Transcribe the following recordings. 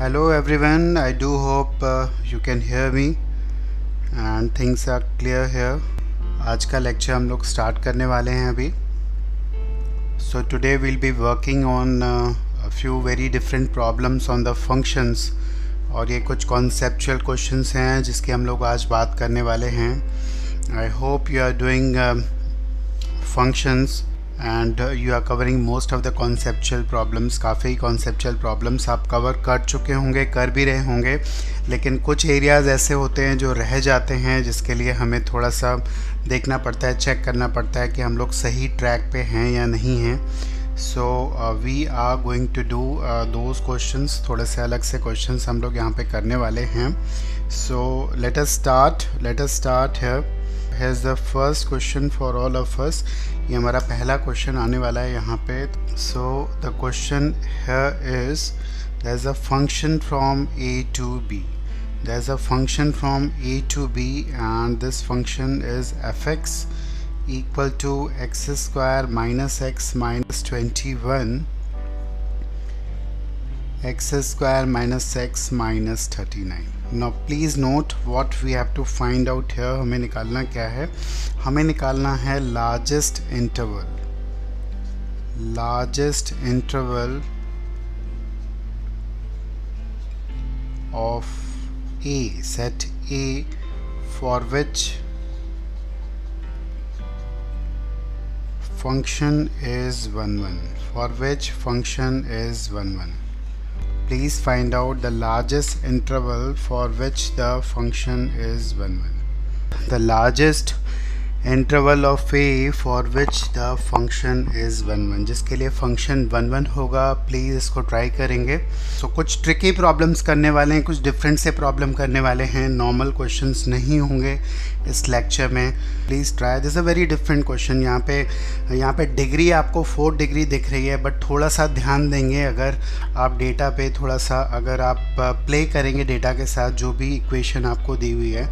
Hello everyone, I do hope you can hear me and things are clear here. आज का lecture हम लोग start करने वाले हैं अभी. So today we'll be working on a few very different problems on the functions और ये कुछ conceptual questions हैं जिसकी हम लोग आज बात करने वाले हैं. I hope you are doing functions and you are covering most of the conceptual problems. काफ़ी conceptual problems आप cover कर चुके होंगे, कर भी रहे होंगे, लेकिन कुछ areas ऐसे होते हैं जो रह जाते हैं जिसके लिए हमें थोड़ा सा देखना पड़ता है, चेक करना पड़ता है कि हम लोग सही ट्रैक पे हैं या नहीं हैं. So we are going to do those questions. थोड़े से अलग से questions हम लोग यहाँ पे करने वाले हैं. So let us start here. Here's the first question for all of us. ये हमारा पहला क्वेश्चन आने वाला है यहाँ पे. So the question here is there's a function from a to b. There's a function from a to b and this function is fx equal to x square minus x minus 21 x square minus x minus 39. Now please note what we have to find out here. हमें निकालना क्या है? हमें निकालना है largest interval of a, set A, for which function is 1 1. For which function is 1 1. Please find out the largest interval for which the function is 1 1. The largest interval of a for which the function is 1 1, जिसके लिए function 1 1 होगा. Please इसको try करेंगे. So कुछ tricky problems करने वाले हैं, कुछ डिफरेंट से प्रॉब्लम करने वाले हैं. नॉर्मल क्वेश्चंस नहीं होंगे इस लेक्चर में. Please try. This a very different question. यहाँ पे डिग्री आपको 4 डिग्री दिख रही है, बट थोड़ा सा ध्यान देंगे अगर आप डेटा पे थोड़ा सा अगर आप प्ले करेंगे डेटा के साथ जो भी इक्वेशन आपको दी हुई है,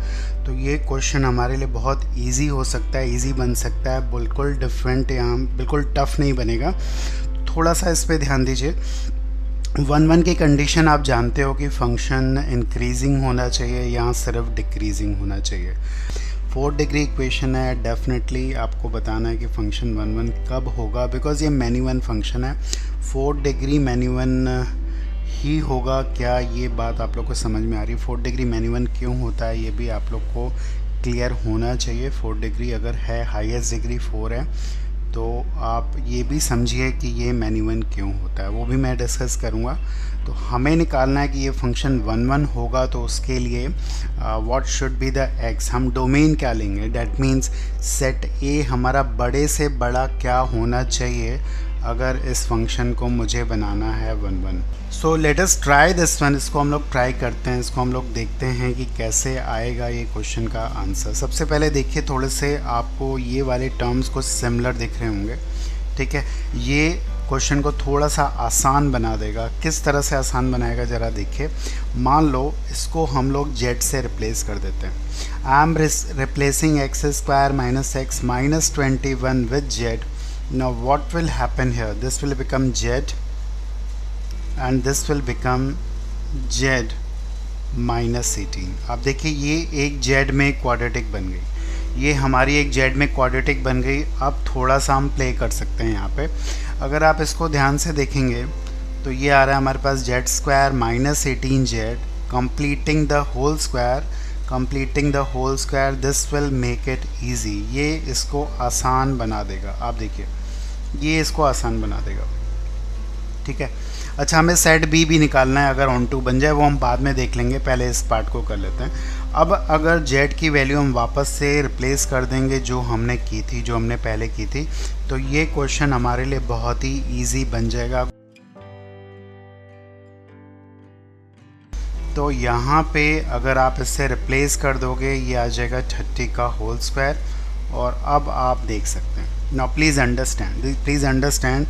तो ये क्वेश्चन हमारे लिए बहुत इजी हो सकता है, इजी बन सकता है. बिल्कुल डिफरेंट, यहाँ बिल्कुल टफ नहीं बनेगा. थोड़ा सा इस पे ध्यान दीजिए. 1 1 की कंडीशन आप जानते हो कि फंक्शन इंक्रीजिंग होना चाहिए या सिर्फ डिक्रीजिंग होना चाहिए. 4 डिग्री इक्वेशन है. डेफिनेटली आपको बताना है कि फंक्शन 1 1 कब होगा, बिकॉज ये मैनी वन फंक्शन है. 4 डिग्री मैनी वन ही होगा क्या, ये बात आप लोग को समझ में आ रही है? 4 डिग्री मैनी वन क्यों होता है ये भी आप लोग को क्लियर होना चाहिए. 4 डिग्री अगर है, हाईएस्ट डिग्री 4 है, तो आप ये भी समझिए कि ये मैनी वन क्यों होता है, वो भी मैं डिस्कस करूँगा. तो हमें निकालना है कि ये फंक्शन 1 1 होगा, तो उसके लिए what should be the x. हम डोमेन क्या लेंगे? डैट मीन्स सेट ए हमारा बड़े से बड़ा क्या होना चाहिए अगर इस फंक्शन को मुझे बनाना है 1 1. So let us try this one. इसको हम लोग ट्राई करते हैं, इसको हम लोग देखते हैं कि कैसे आएगा ये क्वेश्चन का आंसर. सबसे पहले देखिए, थोड़े से आपको ये वाले टर्म्स को सिमिलर दिख रहे होंगे, ठीक है. ये क्वेश्चन को थोड़ा सा आसान बना देगा. किस तरह से आसान बनाएगा ज़रा देखिए. मान लो इसको हम लोग जेड से रिप्लेस कर देते हैं. I am replacing x square minus x minus 21 with Z. Now what will happen here? This will become z and this will become z minus 18. अब देखिए ये एक z में क्वाड्रेटिक बन गई, ये हमारी एक z में क्वाड्रेटिक बन गई. अब थोड़ा सा हम प्ले कर सकते हैं यहाँ पे. अगर आप इसको ध्यान से देखेंगे तो ये आ रहा है हमारे पास z square minus 18z completing the whole square. This will make it easy. ये इसको आसान बना देगा. आप देखिए ये इसको आसान बना देगा, ठीक है. अच्छा, हमें सेट बी भी निकालना है. अगर ऑन टू बन जाए वो हम बाद में देख लेंगे, पहले इस पार्ट को कर लेते हैं. अब अगर जेड की वैल्यू हम वापस से रिप्लेस कर देंगे जो हमने की थी, जो हमने पहले की थी, तो ये क्वेश्चन हमारे लिए बहुत ही ईजी बन जाएगा. तो यहाँ पे अगर आप इससे रिप्लेस कर दोगे ये आ जाएगा 30 का होल स्क्वायर. और अब आप देख सकते हैं. नाउ प्लीज़ अंडरस्टैंड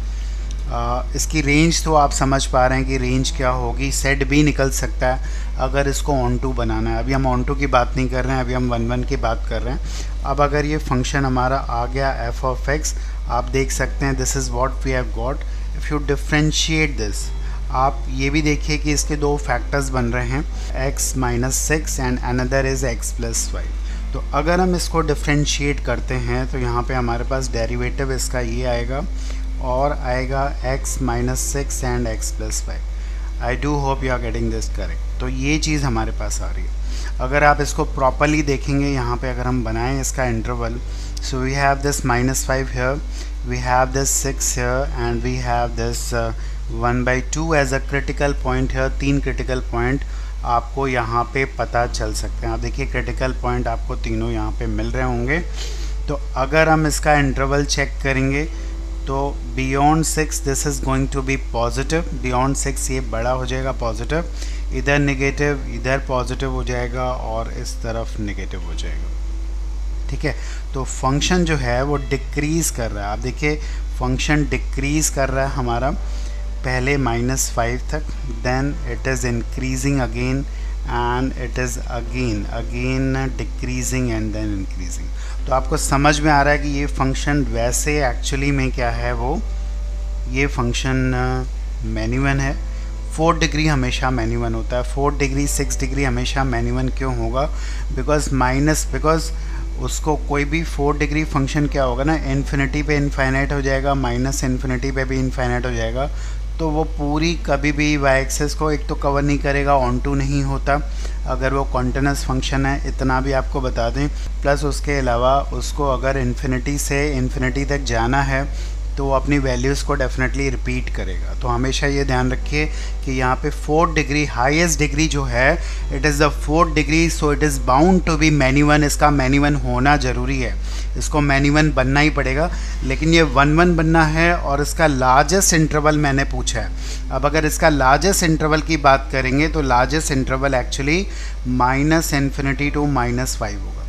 इसकी रेंज तो आप समझ पा रहे हैं कि रेंज क्या होगी. सेट भी निकल सकता है अगर इसको ऑन टू बनाना है. अभी हम ऑन टू की बात नहीं कर रहे हैं, अभी हम 1 1 की बात कर रहे हैं. अब अगर ये फंक्शन हमारा आ गया एफ ऑफ एक्स, आप देख सकते हैं this is what we have got. If you differentiate this, आप ये भी देखिए कि इसके दो फैक्टर्स बन रहे हैं, x minus 6 and another is x plus 5। तो अगर हम इसको डिफ्रेंशिएट करते हैं तो यहाँ पे हमारे पास डेरिवेटिव इसका ये आएगा और आएगा x minus 6 and x plus 5। I do hope you are getting this correct. तो ये चीज़ हमारे पास आ रही है। अगर आप इसको प्रॉपरली देखेंगे यहाँ पे, अगर हम बनाएं इसका interval, so we have this minus 5 here, we have this 6 here and we have this 1/2 as a critical point here. 3 critical point आपको यहाँ पे पता चल सकते हैं। आप देखिए क्रिटिकल पॉइंट आपको तीनों यहाँ पे मिल रहे होंगे। तो अगर हम इसका इंटरवल चेक करेंगे तो beyond 6 this is going to be positive, beyond 6 ये बड़ा हो जाएगा पॉजिटिव, इधर नेगेटिव, इधर पॉजिटिव हो जाएगा और इस तरफ नेगेटिव हो जाएगा। ठीक है, तो फंक्शन जो है वो डिक्रीज़ कर रहा है। आप देखिए फंक्शन डिक्रीज़ कर रहा है हमारा, पहले -5 तक, then it is increasing again and it is again decreasing and then increasing. तो आपको समझ में आ रहा है कि ये फंक्शन वैसे एक्चुअली में क्या है, वो ये फंक्शन मेन्यूवन है। 4 डिग्री हमेशा मेन्यूवन होता है। 4 डिग्री 6 डिग्री हमेशा मेन्यूवन क्यों होगा? बिकॉज उसको कोई भी 4 डिग्री फंक्शन क्या होगा ना, इन्फिनिटी पे इनफाइनाइट हो जाएगा, माइनस इन्फिनिटी पे भी इनफाइनाइट हो जाएगा। तो वो पूरी कभी भी वाई एक्सेस को एक तो कवर नहीं करेगा, ऑन टू नहीं होता अगर वो कॉन्टिन्यूस फंक्शन है, इतना भी आपको बता दें। प्लस उसके अलावा उसको अगर इन्फिनिटी से इन्फिनिटी तक जाना है तो वो अपनी वैल्यूज़ को डेफिनेटली रिपीट करेगा। तो हमेशा ये ध्यान रखिए कि यहाँ पे 4 डिग्री हाईएस्ट डिग्री जो है, it is the 4 degree, so it is bound to be many one. इसका मेन्यूवन होना ज़रूरी है, इसको मेन्यूवन बनना ही पड़ेगा। लेकिन ये 1 बनना है और इसका लार्जेस्ट इंटरवल मैंने पूछा है। अब अगर इसका लार्जेस्ट इंटरवल की बात करेंगे तो लार्जेस्ट इंटरवल एक्चुअली -∞ to -5 होगा।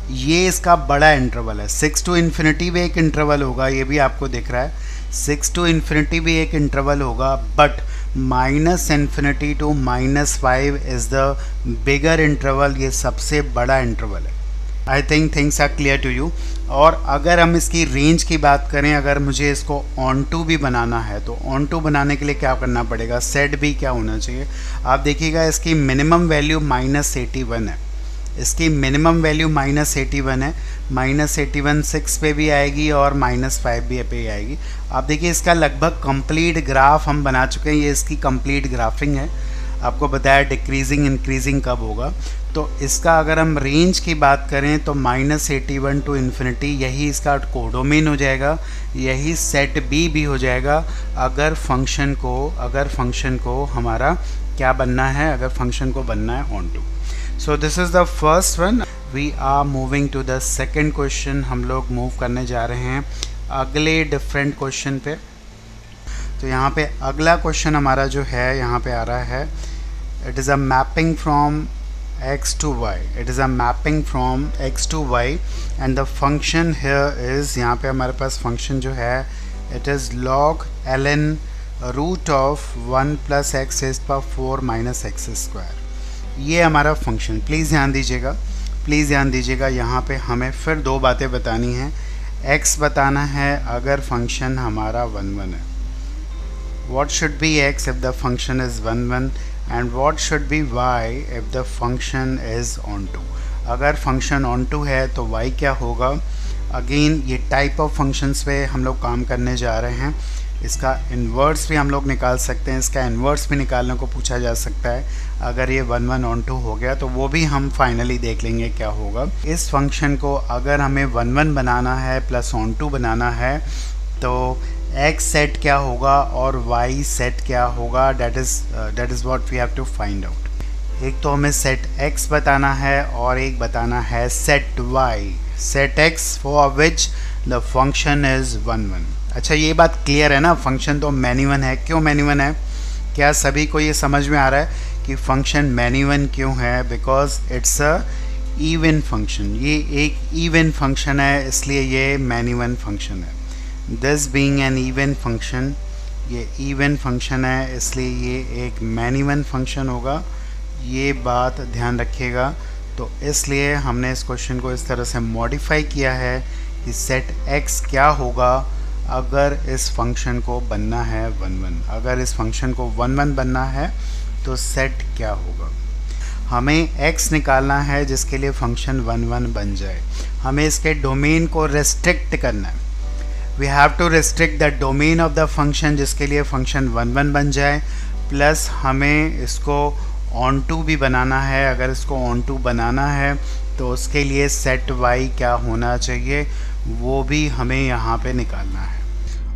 ये इसका बड़ा इंटरवल है। 6 to इन्फिनिटी भी एक इंटरवल होगा, ये भी आपको दिख रहा है। 6 to इन्फिनिटी भी एक इंटरवल होगा, but -∞ to -5 is the bigger interval, ये सबसे बड़ा इंटरवल है। I think things are clear to you. और अगर हम इसकी रेंज की बात करें, अगर मुझे इसको ऑन टू भी बनाना है तो ऑन टू बनाने के लिए क्या करना पड़ेगा, सेट भी क्या होना चाहिए। आप देखिएगा इसकी मिनिमम वैल्यू -81 है, इसकी मिनिमम वैल्यू -81 है। -81 6 पे भी आएगी और -5 भी पे आएगी। आप देखिए इसका लगभग कंप्लीट ग्राफ हम बना चुके हैं, ये इसकी कंप्लीट ग्राफिंग है। आपको बताया डिक्रीजिंग इंक्रीजिंग कब होगा। तो इसका अगर हम रेंज की बात करें तो -81 टू इन्फिनिटी, यही इसका कोडोमेन हो जाएगा, यही सेट बी भी हो जाएगा अगर फंक्शन को हमारा क्या बनना है, अगर फंक्शन को बनना है onto. So this is the first one. We are moving to the second question. हम लोग मूव करने जा रहे हैं अगले डिफरेंट क्वेश्चन पे। तो यहाँ पे अगला क्वेश्चन हमारा जो है यहाँ पे आ रहा है, it is a mapping from x to y. It is a mapping from x to y and the function here is, यहाँ पे हमारे पास फंक्शन जो है it is log ln root of 1 plus x raised to power 4 minus x square. ये हमारा function. Please ध्यान दीजिएगा यहाँ पे हमें फिर दो बातें बतानी हैं। x बताना है अगर फंक्शन हमारा 1 है, what should be x if the function is 1 and what should be y if the function is onto। अगर फंक्शन onto है तो y क्या होगा। अगेन ये टाइप ऑफ फंक्शंस पे हम लोग काम करने जा रहे हैं। इसका इन्वर्स भी हम लोग निकाल सकते हैं, इसका इन्वर्स भी निकालने को पूछा जा सकता है। अगर ये 1 ऑन टू हो गया तो वो भी हम फाइनली देख लेंगे क्या होगा। इस फंक्शन को अगर हमें 1 बनाना है प्लस ऑन टू बनाना है तो x सेट क्या होगा और y सेट क्या होगा, that is what we have to find out. एक तो हमें सेट x बताना है और एक बताना है set y, set x for which the function is 1। अच्छा ये बात क्लियर है ना, फंक्शन तो मेन्यूवन है। क्यों मेन्यूवन है, क्या सभी को ये समझ में आ रहा है कि फंक्शन मेन्यूवन क्यों है? Because it's a even function, ये एक इवन फंक्शन है इसलिए ये मेन्यूवन फंक्शन है। This being an even function, ये इवन फंक्शन है इसलिए ये एक मेन्यूवन फंक्शन होगा, ये बात ध्यान रखिएगा। तो इसलिए हमने इस क्वेश्चन को इस तरह से मॉडिफाई किया है कि सेट x क्या होगा अगर इस फंक्शन को बनना है 1 1, अगर इस फंक्शन को 1 1 बनना है तो सेट क्या होगा? हमें x निकालना है जिसके लिए फंक्शन 1 1 बन जाए। हमें इसके डोमेन को रेस्ट्रिक्ट करना है। We have to restrict the domain of the function जिसके लिए फंक्शन 1 1 बन जाए, प्लस हमें इसको ऑन टू भी बनाना है। अगर इसको ऑन टू बनाना है तो उसके लिए सेट y क्या होना चाहिए वो भी हमें यहाँ पे निकालना है।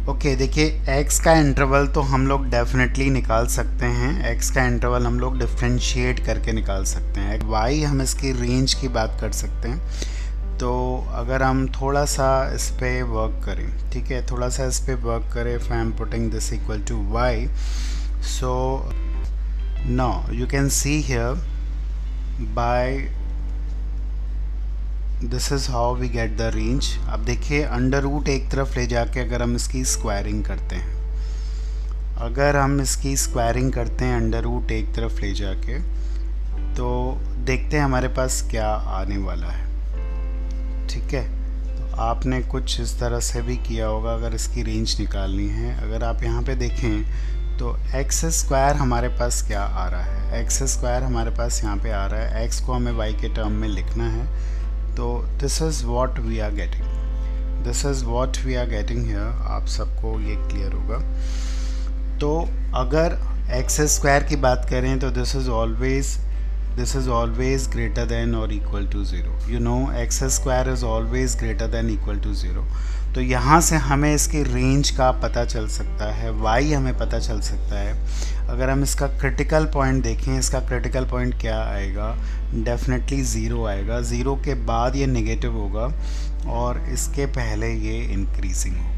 ओके, देखिए x का इंटरवल तो हम लोग डेफिनेटली निकाल सकते हैं। x का इंटरवल हम लोग डिफ्रेंशिएट करके निकाल सकते हैं। y हम इसकी रेंज की बात कर सकते हैं। तो अगर हम थोड़ा सा इस पर वर्क करें, ठीक है, थोड़ा सा इस पर वर्क करें, if I am putting this equal to y, so now you can see here by this is how we get the range. अब देखिए अंडर रूट एक तरफ ले जाके अगर हम इसकी स्क्वायरिंग करते हैं, अगर हम इसकी स्क्वायरिंग करते हैं अंडर रूट एक तरफ ले जाके, तो देखते हैं हमारे पास क्या आने वाला है। ठीक है, तो आपने कुछ इस तरह से भी किया होगा अगर इसकी रेंज निकालनी है। अगर आप यहाँ पे देखें तो एक्स स्क्वायर हमारे पास क्या आ रहा है, एक्स स्क्वायर हमारे पास यहाँ पे आ रहा है। एक्स को हमें वाई के टर्म में लिखना है, तो this is what we are getting, this is what we are getting here. आप सबको ये क्लियर होगा। तो अगर एक्स स्क्वायर की बात करें तो this is always greater than और equal to 0। You know x square is always greater than equal to 0। तो यहाँ से हमें इसकी रेंज का पता चल सकता है, y हमें पता चल सकता है। अगर हम इसका क्रिटिकल पॉइंट देखें, इसका क्रिटिकल पॉइंट क्या आएगा, डेफिनेटली 0 आएगा। 0 के बाद ये नेगेटिव होगा और इसके पहले ये इंक्रीजिंग होगा।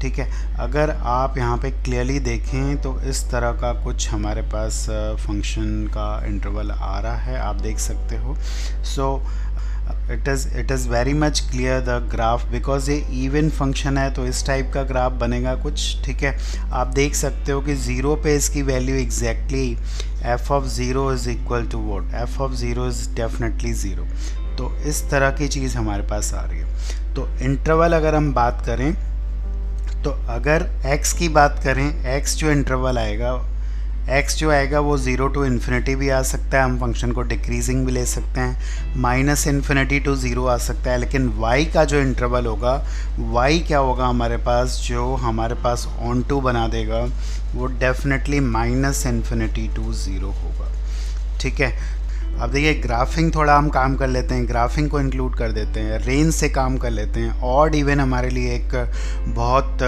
ठीक है, अगर आप यहाँ पे क्लियरली देखें तो इस तरह का कुछ हमारे पास फंक्शन का इंटरवल आ रहा है, आप देख सकते हो। सो it is very much clear the graph, because ये इवन फंक्शन है तो इस टाइप का ग्राफ बनेगा कुछ। ठीक है, आप देख सकते हो कि 0 पे इसकी value exactly f of 0 is equal to what, f of 0 is definitely 0। तो इस तरह की चीज़ हमारे पास आ रही है। तो इंटरवल अगर हम बात करें तो अगर x की बात करें, x जो इंटरवल आएगा, x जो आएगा वो 0 टू इन्फिनिटी भी आ सकता है, हम फंक्शन को डिक्रीजिंग भी ले सकते हैं, माइनस इन्फिनिटी टू 0 आ सकता है। लेकिन y का जो इंटरवल होगा, y क्या होगा हमारे पास, जो हमारे पास ऑन टू बना देगा वो डेफिनेटली माइनस इन्फिनिटी टू 0 होगा। ठीक है, अब देखिए ग्राफिंग थोड़ा हम काम कर लेते हैं, ग्राफिंग को इंक्लूड कर देते हैं, रेंज से काम कर लेते हैं। ऑड इवन हमारे लिए एक बहुत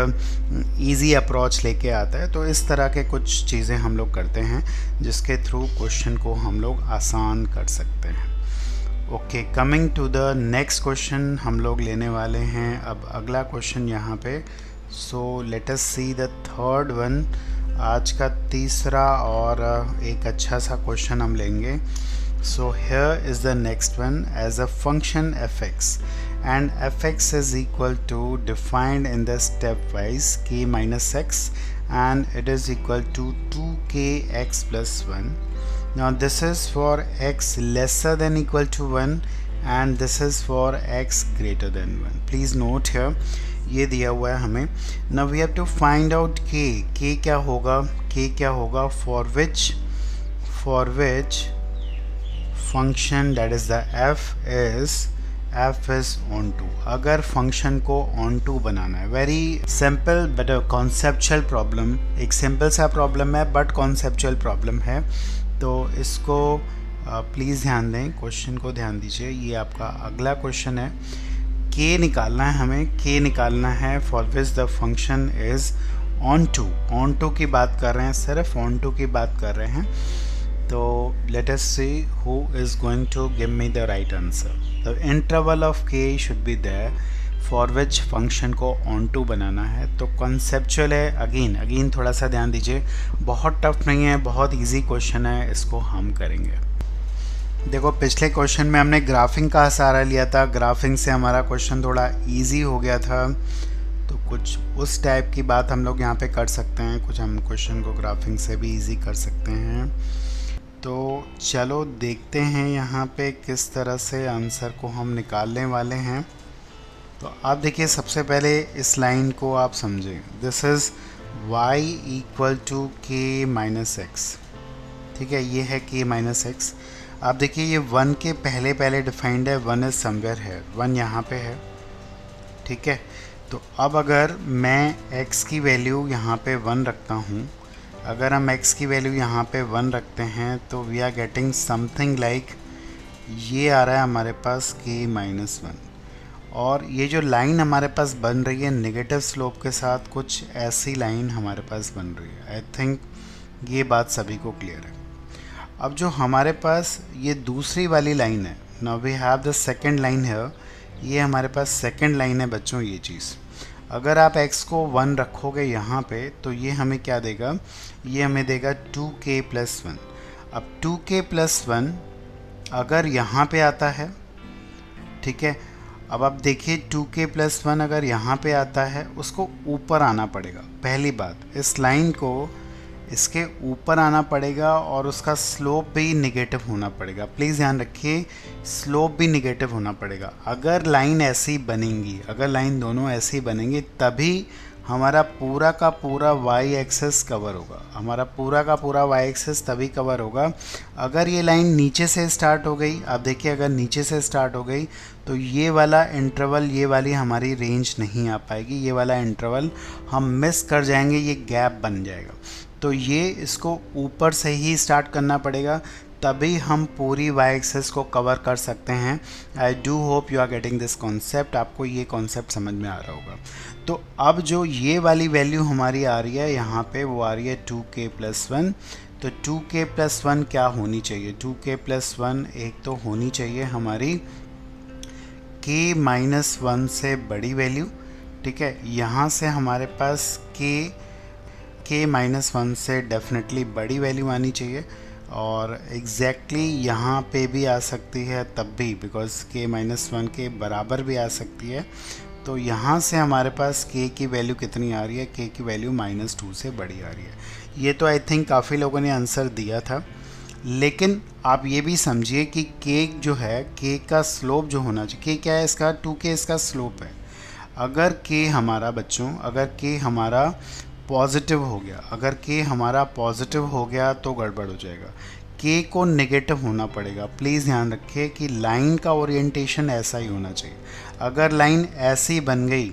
इजी अप्रोच लेके आता है। तो इस तरह के कुछ चीज़ें हम लोग करते हैं जिसके थ्रू क्वेश्चन को हम लोग आसान कर सकते हैं। Okay, coming to the next question हम लोग लेने वाले हैं अब अगला क्वेश्चन यहाँ पे। So let us see the third one, आज का तीसरा और एक अच्छा सा क्वेश्चन हम लेंगे। So here is the next one, as a function fx and fx is equal to defined in the stepwise k minus x and it is equal to 2kx plus 1. Now this is for x lesser than equal to 1 and this is for x greater than 1. Please note here ये दिया हुआ है हमें। Now we have to find out k क्या होगा, k क्या होगा for which function that is the f is on to। अगर फंक्शन को on to बनाना है, very simple but conceptual problem, एक सिंपल सा प्रॉब्लम है बट कॉन्सेप्चुअल प्रॉब्लम है। तो इसको प्लीज़ ध्यान दें, क्वेश्चन को ध्यान दीजिए। ये आपका अगला क्वेश्चन है, k निकालना है हमें, k निकालना है for which the function is onto की बात कर रहे हैं, सिर्फ ऑन टू की बात कर रहे हैं। तो let us see who is going to give me the right answer. The interval of k should be there for which function को on to बनाना है। तो conceptual है, अगेन थोड़ा सा ध्यान दीजिए, बहुत टफ नहीं है, बहुत इजी क्वेश्चन है, इसको हम करेंगे। देखो पिछले क्वेश्चन में हमने ग्राफिंग का सहारा लिया था, ग्राफिंग से हमारा क्वेश्चन थोड़ा इजी हो गया था। तो कुछ उस टाइप की बात हम लोग यहाँ पे कर सकते हैं, कुछ हम क्वेश्चन को ग्राफिंग से भी इजी कर सकते हैं। तो चलो देखते हैं यहाँ पे किस तरह से आंसर को हम निकालने वाले हैं। तो आप देखिए सबसे पहले इस लाइन को आप समझें, this is y equal to k minus x, ठीक है, ये है k माइनस एक्स। आप देखिए ये 1 के पहले पहले डिफाइंड है, 1 इज समवेयर है, 1 यहाँ पे है, ठीक है। तो अब अगर मैं x की वैल्यू यहाँ पे 1 रखता हूँ, अगर हम x की वैल्यू यहाँ पे 1 रखते हैं तो we are getting something like, ये आ रहा है हमारे पास k माइनस 1, और ये जो लाइन हमारे पास बन रही है नेगेटिव स्लोप के साथ, कुछ ऐसी लाइन हमारे पास बन रही है। आई थिंक ये बात सभी को क्लियर है। अब जो हमारे पास ये दूसरी वाली लाइन है, now we have the second line है, ये हमारे पास सेकंड लाइन है बच्चों। ये चीज़ अगर आप x को 1 रखोगे यहाँ पे तो ये हमें क्या देगा, ये हमें देगा 2k प्लस 1। अब 2k प्लस 1 अगर यहाँ पे आता है, ठीक है, अब आप देखिए 2k प्लस 1 अगर यहाँ पे आता है, उसको ऊपर आना पड़ेगा। पहली बात, इस लाइन को इसके ऊपर आना पड़ेगा और उसका स्लोप भी निगेटिव होना पड़ेगा। प्लीज़ ध्यान रखिए, स्लोप भी निगेटिव होना पड़ेगा। अगर लाइन ऐसी बनेंगी, अगर लाइन दोनों ऐसी बनेंगी, तभी हमारा पूरा का पूरा y एक्सेस कवर होगा, हमारा पूरा का पूरा y एक्सेस तभी कवर होगा। अगर ये लाइन नीचे से स्टार्ट हो गई, आप देखिए अगर नीचे से स्टार्ट हो गई तो ये वाला इंटरवल, ये वाली हमारी रेंज नहीं आ पाएगी, ये वाला इंटरवल हम मिस कर जाएंगे, ये गैप बन जाएगा। तो ये इसको ऊपर से ही स्टार्ट करना पड़ेगा, तभी हम पूरी y एक्सेस को कवर कर सकते हैं। I do hope you are getting this concept, आपको ये कॉन्सेप्ट समझ में आ रहा होगा। तो अब जो ये वाली वैल्यू हमारी आ रही है यहाँ पे, वो आ रही है 2k प्लस 1। तो 2k प्लस 1 क्या होनी चाहिए, 2k प्लस 1 एक तो होनी चाहिए हमारी k माइनस 1 से बड़ी वैल्यू, ठीक है। यहाँ से हमारे पास k माइनस 1 से डेफिनेटली बड़ी वैल्यू आनी चाहिए, और एग्जैक्टली यहाँ पे भी आ सकती है तब भी, बिकॉज k माइनस 1 के बराबर भी आ सकती है। तो यहाँ से हमारे पास k की वैल्यू कितनी आ रही है, k की वैल्यू -2 से बड़ी आ रही है। ये तो आई थिंक काफ़ी लोगों ने आंसर दिया था, लेकिन आप ये भी समझिए कि k जो है, k का स्लोप जो होना चाहिए, k क्या है इसका, 2k इसका स्लोप है। अगर k हमारा बच्चों, अगर k हमारा पॉजिटिव हो गया, अगर k हमारा पॉजिटिव हो गया तो गड़बड़ हो जाएगा, k को नेगेटिव होना पड़ेगा। प्लीज़ ध्यान रखिए कि लाइन का ओरिएंटेशन ऐसा ही होना चाहिए। अगर लाइन ऐसी बन गई,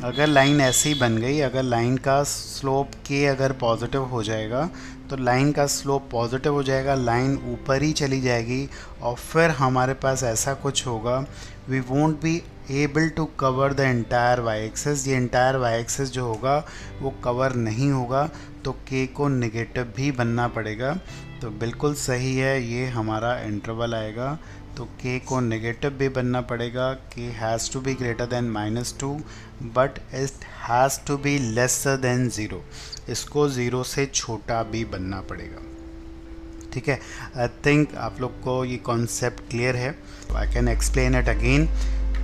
अगर लाइन ऐसी बन गई, अगर लाइन का स्लोप k अगर पॉजिटिव हो जाएगा तो लाइन का स्लोप पॉजिटिव हो जाएगा, लाइन ऊपर ही चली जाएगी, और फिर हमारे पास ऐसा कुछ होगा, we won't be able to cover the entire y axis. ये एंटायर y एक्सेस जो होगा वो कवर नहीं होगा, तो k को नेगेटिव भी बनना पड़ेगा। तो बिल्कुल सही है, ये हमारा इंटरवल आएगा, तो k को नेगेटिव भी बनना पड़ेगा। k has to be greater than -2 but it has to be lesser than 0, इसको 0 से छोटा भी बनना पड़ेगा, ठीक है। आई थिंक आप लोग को ये कॉन्सेप्ट क्लियर है, I can explain it again.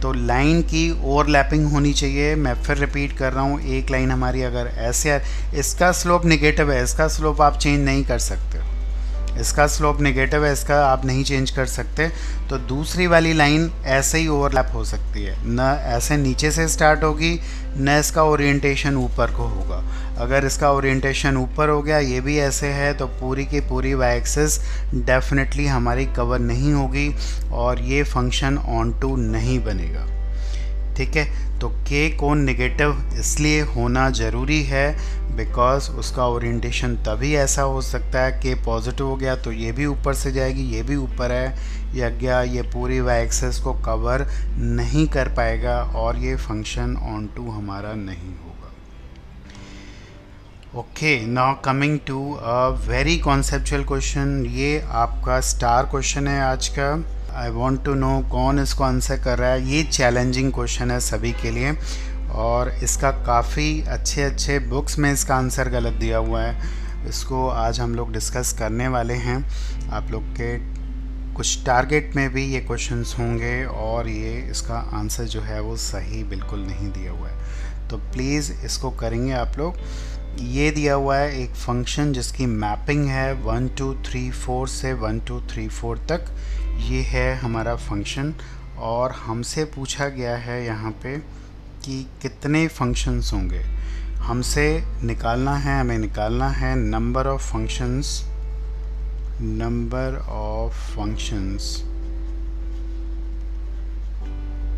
तो लाइन की ओवरलैपिंग होनी चाहिए। मैं फिर रिपीट कर रहा हूँ, एक लाइन हमारी अगर ऐसे है, इसका स्लोप नेगेटिव है, इसका स्लोप आप चेंज नहीं कर सकते, इसका स्लोप नेगेटिव है, इसका आप नहीं चेंज कर सकते। तो दूसरी वाली लाइन ऐसे ही ओवरलैप हो सकती है, न ऐसे नीचे से स्टार्ट होगी, न इसका ओरिएंटेशन ऊपर को होगा। अगर इसका ओरिएंटेशन ऊपर हो गया, ये भी ऐसे है, तो पूरी की पूरी y एक्सिस डेफिनेटली हमारी कवर नहीं होगी और ये फंक्शन ऑन टू नहीं बनेगा, ठीक है। तो k को नेगेटिव इसलिए होना ज़रूरी है बिकॉज उसका ओरिएंटेशन तभी ऐसा हो सकता है, k पॉजिटिव हो गया तो ये भी ऊपर से जाएगी, ये भी ऊपर है, या गया, ये पूरी y एक्सिस को कवर नहीं कर पाएगा और ये फंक्शन ऑन टू हमारा नहीं होगा। Okay, now coming to a very conceptual question. ये आपका स्टार क्वेश्चन है आज का। आई वॉन्ट टू नो कौन इसको आंसर कर रहा है। ये चैलेंजिंग क्वेश्चन है सभी के लिए और इसका काफ़ी अच्छे बुक्स में इसका आंसर गलत दिया हुआ है। इसको आज हम लोग डिस्कस करने वाले हैं। आप लोग के कुछ टारगेट में भी ये क्वेश्चंस होंगे और ये इसका आंसर जो है वो सही बिल्कुल नहीं दिया हुआ है, तो प्लीज़ इसको करेंगे आप लोग। ये दिया हुआ है एक फंक्शन जिसकी मैपिंग है 1 2 3 4 से 1 2 3 4 तक। ये है हमारा फंक्शन और हमसे पूछा गया है यहाँ पे कि कितने फंक्शंस होंगे। हमसे निकालना है, हमें निकालना है number of functions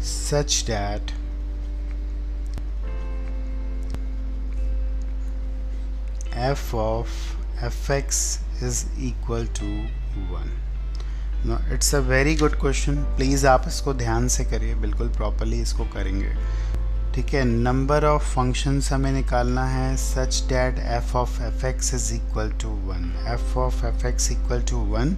such that f of fx is equal to 1। Now it's a very good question, please आप इसको ध्यान से करिए, बिल्कुल प्रॉपरली इसको करेंगे। ठीक है, नंबर ऑफ फंक्शंस हमें निकालना है such that f of fx is equal to 1। f of fx equal to 1,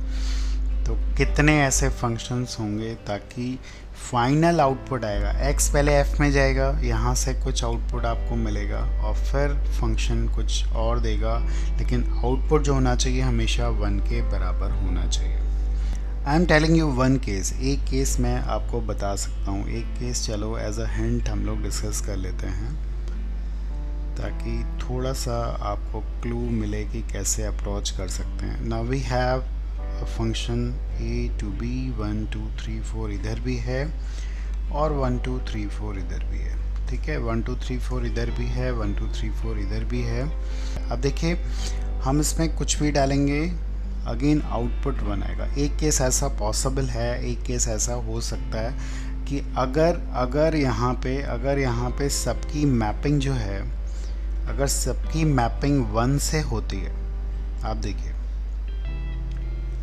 तो कितने ऐसे फंक्शंस होंगे ताकि फाइनल आउटपुट आएगा। x पहले f में जाएगा, यहाँ से कुछ आउटपुट आपको मिलेगा और फिर फंक्शन कुछ और देगा, लेकिन आउटपुट जो होना चाहिए हमेशा 1 के बराबर होना चाहिए। I am telling you one case, एक केस मैं आपको बता सकता हूँ। एक केस चलो एज अ हिंट हम लोग डिस्कस कर लेते हैं ताकि थोड़ा सा आपको क्लू मिले कि कैसे अप्रोच कर सकते हैं। Now we have a function a to b, 1 2 3 4 इधर भी है और 1 2 3 4 इधर भी है। ठीक है, 1 2 3 4 इधर भी है, 1 2 3 4 इधर भी है। अब देखिए हम इसमें कुछ भी डालेंगे, अगेन आउटपुट 1 आएगा। एक केस ऐसा पॉसिबल है, एक केस ऐसा हो सकता है कि अगर यहाँ पे सबकी मैपिंग जो है, अगर सबकी मैपिंग 1 से होती है, आप देखिए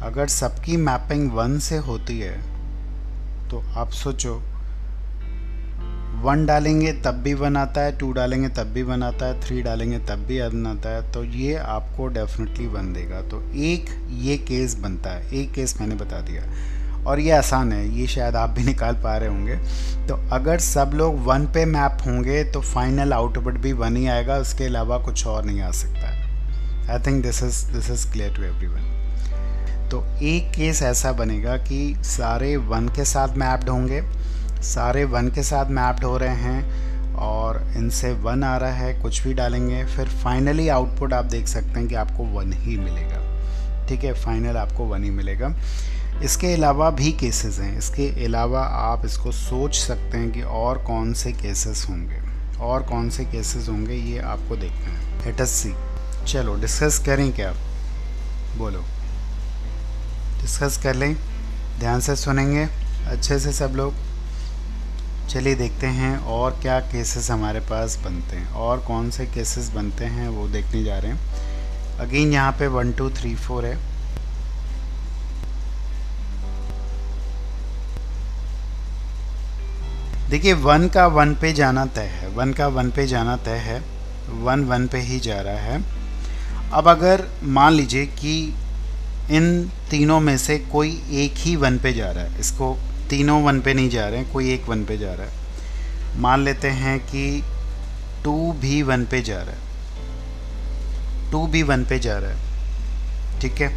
अगर सबकी मैपिंग 1 से होती है तो आप सोचो 1 डालेंगे तब भी 1 आता है, 2 डालेंगे तब भी 1 आता है, 3 डालेंगे तब भी 1 आता है, तो ये आपको डेफिनेटली 1 देगा। तो एक ये केस बनता है, एक केस मैंने बता दिया और ये आसान है, ये शायद आप भी निकाल पा रहे होंगे। तो अगर सब लोग 1 पे मैप होंगे तो फाइनल आउटपुट भी 1 ही आएगा, उसके अलावा कुछ और नहीं आ सकता है। I think this is clear to everyone. तो एक केस ऐसा बनेगा कि सारे 1 के साथ मैप्ड होंगे, सारे 1 के साथ मैप्ड हो रहे हैं और इनसे 1 आ रहा है, कुछ भी डालेंगे, फिर फाइनली आउटपुट आप देख सकते हैं कि आपको 1 ही मिलेगा। ठीक है, फाइनल आपको 1 ही मिलेगा। इसके अलावा भी केसेस हैं, इसके अलावा आप इसको सोच सकते हैं कि और कौन से केसेस होंगे, और कौन से केसेस होंगे ये आपको देखना है। लेट अस सी। चलो डिस्कस करें, क्या बोलो, डिस्कस कर लें, ध्यान से सुनेंगे अच्छे से सब लोग। चलिए देखते हैं और क्या केसेस हमारे पास बनते हैं, और कौन से केसेस बनते हैं वो देखने जा रहे हैं। अगेन यहाँ पे 1 2 3 4 है। देखिए 1 का 1 पे जाना तय है, 1 का 1 पे जाना तय है, 1 1 पे ही जा रहा है। अब अगर मान लीजिए कि इन तीनों में से कोई एक ही 1 पे जा रहा है, इसको तीनों 1 पे नहीं जा रहे हैं, कोई एक 1 पे जा रहा है। मान लेते हैं कि 2 भी 1 पे जा रहा है, 2 भी 1 पे जा रहा है। ठीक है,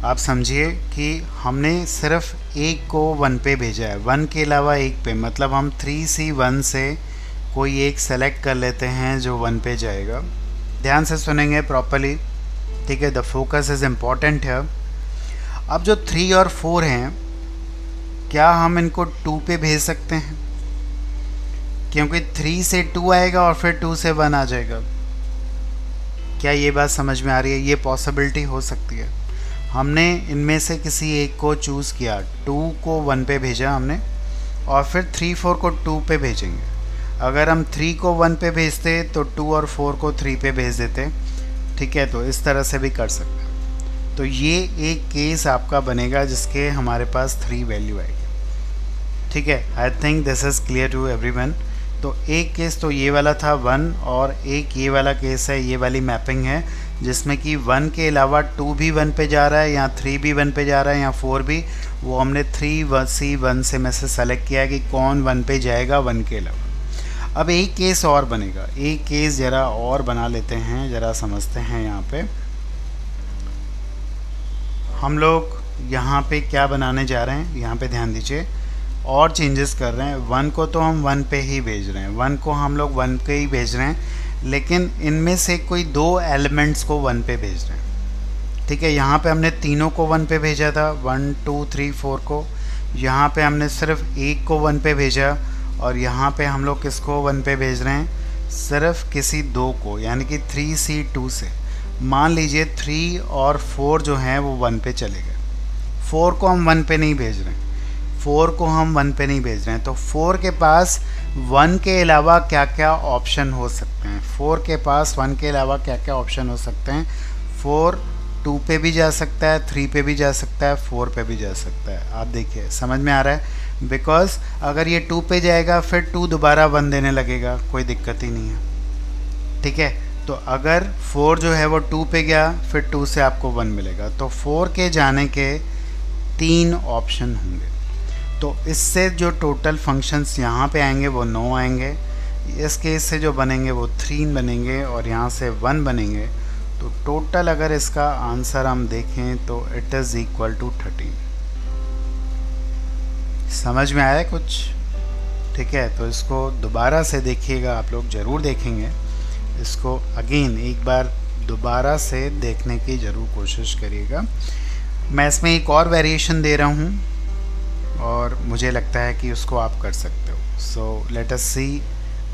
आप समझिए कि हमने सिर्फ एक को 1 पे भेजा है, 1 के अलावा एक पे, मतलब हम 3C1 से कोई एक सेलेक्ट कर लेते हैं जो 1 पे जाएगा। ध्यान से सुनेंगे प्रॉपरली, ठीक है, द फोकस इज़ इम्पॉर्टेंट है। अब जो 3 और 4 हैं, क्या हम इनको 2 पे भेज सकते हैं? क्योंकि 3 से 2 आएगा और फिर 2 से 1 आ जाएगा। क्या ये बात समझ में आ रही है? ये पॉसिबिलिटी हो सकती है। हमने इनमें से किसी एक को चूज़ किया, 2 को 1 पे भेजा हमने और फिर 3 4 को 2 पे भेजेंगे। अगर हम 3 को 1 पे भेजते तो 2 और 4 को 3 पे भेज देते। ठीक है, तो इस तरह से भी कर सकते हैं। तो ये एक केस आपका बनेगा जिसके हमारे पास 3 वैल्यू आएगी। ठीक है, I think this is clear to everyone. तो एक केस तो ये वाला था 1, और एक ये वाला केस है, ये वाली मैपिंग है जिसमें कि 1 के अलावा 2 भी 1 पे जा रहा है, या 3 भी 1 पे जा रहा है, या 4 भी। वो हमने 3C1 से में से सेलेक्ट किया है कि कौन 1 पे जाएगा 1 के अलावा। अब एक केस और बनेगा, एक केस ज़रा और बना लेते हैं, ज़रा समझते हैं। यहाँ पे हम लोग यहाँ पे क्या बनाने जा रहे हैं, यहाँ पे ध्यान दीजिए, और चेंजेस कर रहे हैं। 1 को तो हम 1 पे ही भेज रहे हैं, 1 को हम लोग 1 पे ही भेज रहे हैं, लेकिन इनमें से कोई 2 एलिमेंट्स को 1 पे भेज रहे हैं। ठीक है, यहाँ पे हमने तीनों को 1 पे भेजा था, 1 2 3 4 को। यहाँ पे हमने सिर्फ एक को 1 पे भेजा और यहाँ पे हम लोग किसको 1 पे भेज रहे हैं, सिर्फ किसी दो को, यानी कि 3C2 से। मान लीजिए 3 और 4 जो हैं वो 1 पे चले गए, 4 को हम 1 पे नहीं भेज रहे हैं, 4 को हम 1 पे नहीं भेज रहे हैं, तो 4 के पास 1 के अलावा क्या क्या ऑप्शन हो सकते हैं, 4 के पास 1 के अलावा क्या क्या ऑप्शन हो सकते हैं। 4 2 पे भी जा सकता है, 3 पे भी जा सकता है, 4 पे भी जा सकता है। आप देखिए समझ में आ रहा है, बिकॉज अगर ये 2 पे जाएगा फिर 2 दोबारा 1 देने लगेगा, कोई दिक्कत ही नहीं है। ठीक है, तो अगर 4 जो है वो 2 पे गया फिर 2 से आपको 1 मिलेगा, तो 4 के जाने के 3 ऑप्शन होंगे। तो इससे जो टोटल फंक्शंस यहाँ पे आएंगे वो 9 आएंगे, इस केस से जो बनेंगे वो 3 बनेंगे और यहाँ से 1 बनेंगे। तो टोटल अगर इसका आंसर हम देखें तो इट इज़ इक्वल टू 13। समझ में आया कुछ? ठीक है, तो इसको दोबारा से देखिएगा, आप लोग ज़रूर देखेंगे इसको, अगेन एक बार दोबारा से देखने की ज़रूर कोशिश करिएगा। मैं इसमें एक और वेरिएशन दे रहा हूँ और मुझे लगता है कि उसको आप कर सकते हो। So let us see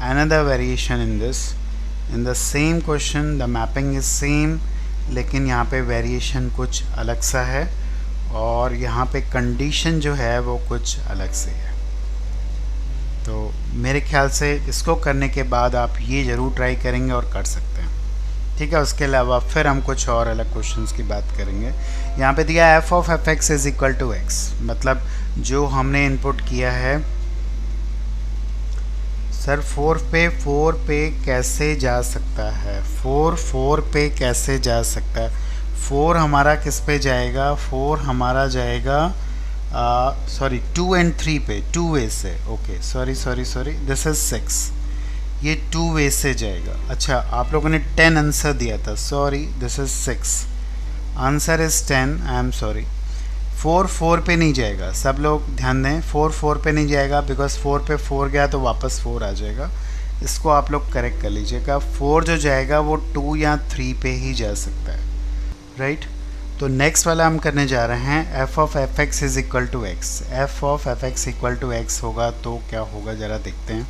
another variation in this. In the same question the mapping is same, लेकिन यहाँ पे वेरिएशन कुछ अलग सा है और यहाँ पे कंडीशन जो है वो कुछ अलग से है। तो मेरे ख्याल से इसको करने के बाद आप ये ज़रूर ट्राई करेंगे और कर सकते हैं। ठीक है, उसके अलावा फिर हम कुछ और अलग क्वेश्चंस की बात करेंगे। यहाँ पे दिया f of fx is equal to x, मतलब जो हमने इनपुट किया है सर 4 पे कैसे जा सकता है, 4 पे कैसे जा सकता है। 4 हमारा किस पे जाएगा, 4 हमारा जाएगा सॉरी 2 एंड 3 पे, 2 वे से। ओके सॉरी दिस इज 6, ये 2 वे से जाएगा। अच्छा, आप लोगों ने 10 आंसर दिया था, sorry this is 6, answer is 10, I am sorry. 4 पे नहीं जाएगा, सब लोग ध्यान दें, 4 पे नहीं जाएगा बिकॉज 4 पे 4 गया तो वापस 4 आ जाएगा। इसको आप लोग करेक्ट कर लीजिएगा। 4 जो जाएगा वो 2 या 3 पे ही जा सकता है, राइट। तो नेक्स्ट वाला हम करने जा रहे हैं f of fx is equal to x। f of fx equal to x होगा तो क्या होगा ज़रा देखते हैं।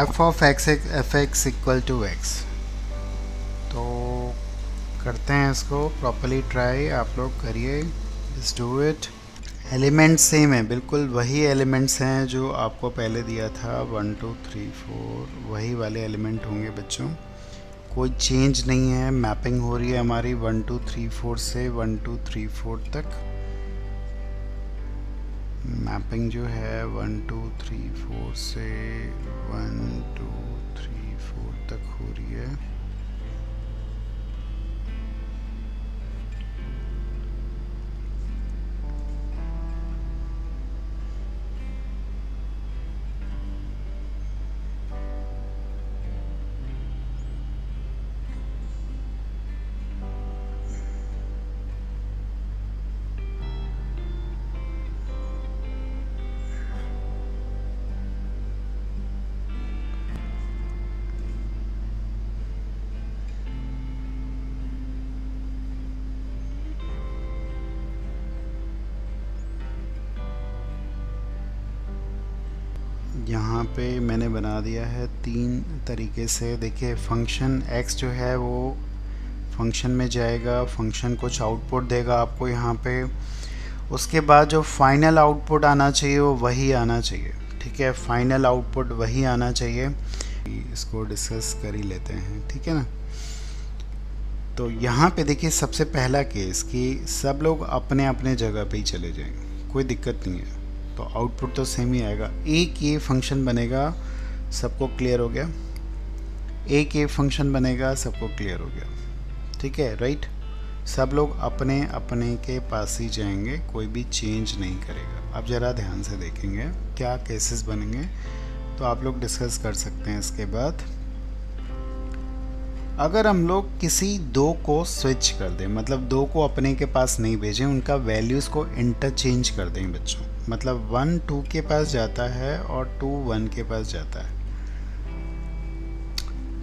f of fx equal to x, तो करते हैं इसको प्रॉपरली ट्राई, आप लोग करिए, just do it. Elements same है, बिल्कुल वही एलिमेंट्स हैं जो आपको पहले दिया था, 1 2 3 4 वही वाले एलिमेंट होंगे बच्चों, कोई चेंज नहीं है। मैपिंग हो रही है हमारी 1 2 3 4 से 1 2 3 4 तक। मैपिंग जो है 1 2 3 4 से 1 2 3 4 तक हो रही है। यहाँ पे मैंने बना दिया है 3 तरीके से। देखिए फंक्शन x जो है वो फंक्शन में जाएगा, फंक्शन कुछ आउटपुट देगा आपको यहाँ पे, उसके बाद जो फाइनल आउटपुट आना चाहिए वो वही आना चाहिए। ठीक है, फाइनल आउटपुट वही आना चाहिए। इसको डिस्कस कर ही लेते हैं, ठीक है ना। तो यहाँ पे देखिए सबसे पहला केस कि सब लोग अपने अपने जगह पे ही चले जाएंगे, कोई दिक्कत नहीं है, तो आउटपुट तो सेम ही आएगा। एक ये फंक्शन बनेगा, सबको क्लियर हो गया, एक ये फंक्शन बनेगा, सबको क्लियर हो गया, ठीक है, राइट। सब लोग अपने अपने के पास ही जाएंगे, कोई भी चेंज नहीं करेगा। अब ज़रा ध्यान से देखेंगे क्या केसेस बनेंगे, तो आप लोग डिस्कस कर सकते हैं। इसके बाद अगर हम लोग किसी दो को स्विच कर दें, मतलब दो को अपने के पास नहीं भेजें, उनका वैल्यूज़ को इंटरचेंज कर दें बच्चों, मतलब 1 2 के पास जाता है और 2 1 के पास जाता है,